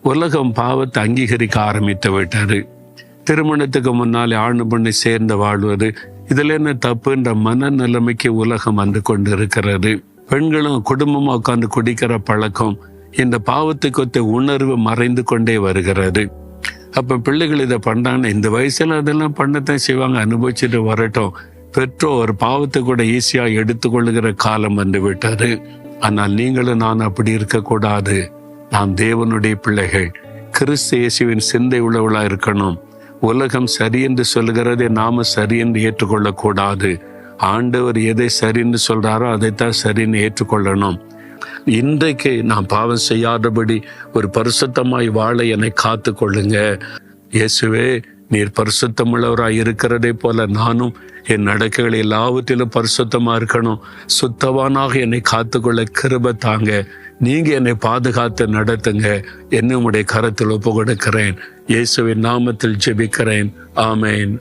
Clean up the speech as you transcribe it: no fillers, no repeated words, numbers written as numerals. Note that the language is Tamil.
உலகம் பாவத்தை அங்கீகரிக்க ஆரம்பித்து விட்டாரு. திருமணத்துக்கு முன்னாலே ஆண் பெண்ணை சேர்ந்து வாழ்வது, இதுல என்ன தப்புன்ற மனநிலைமைக்கு உலகம் வந்து கொண்டு இருக்கிறது. பெண்களும் குடும்பமா உட்கார்ந்து குடிக்கிற பழக்கம், இந்த பாவத்துக்கு உணர்வு மறைந்து கொண்டே வருகிறது. அப்ப பிள்ளைகள் இதை பண்றாங்கன்னா இந்த வயசுல அதெல்லாம் பண்ணத்தான் செய்வாங்க, அனுபவிச்சுட்டு வரட்டும். பெற்றோர் பாவத்தை கூட ஈஸியா எடுத்துக்கொள்ளுகிற காலம் வந்து விட்டாரு. ஆனால் நீங்களும் நான் அப்படி இருக்கக்கூடாது. நாம் தேவனுடைய பிள்ளைகள், கிறிஸ்து இயேசுவின் சிந்தை உள்ளவளா இருக்கணும். உலகம் சரி என்று சொல்லுகிறதை நாம சரி என்று ஏற்றுக்கொள்ளக்கூடாது. ஆண்டவர் எதை சரின்னு சொல்றாரோ அதைத்தான் சரின்னு ஏற்றுக்கொள்ளணும். இன்றைக்கு நான் பாவம் செய்யாதபடி ஒரு பரிசுத்தமாய் வாழ என்னை காத்து கொள்ளுங்க. இயேசுவே, நீர் பரிசுத்தமுள்ளவராய் இருக்கிறதே போல நானும் என் நடக்கைகள் எல்லாவற்றிலும் பரிசுத்தமா இருக்கணும். சுத்தவானாக என்னை காத்துக்கொள்ள கிருபை தாங்க. நீங்க என்னை பாதுகாத்து நடத்துங்க. என்னுடைய கரத்தில் ஒப்பு கொடுக்கிறேன். இயேசுவின் நாமத்தில் ஜெபிக்கிறேன். ஆமேன்.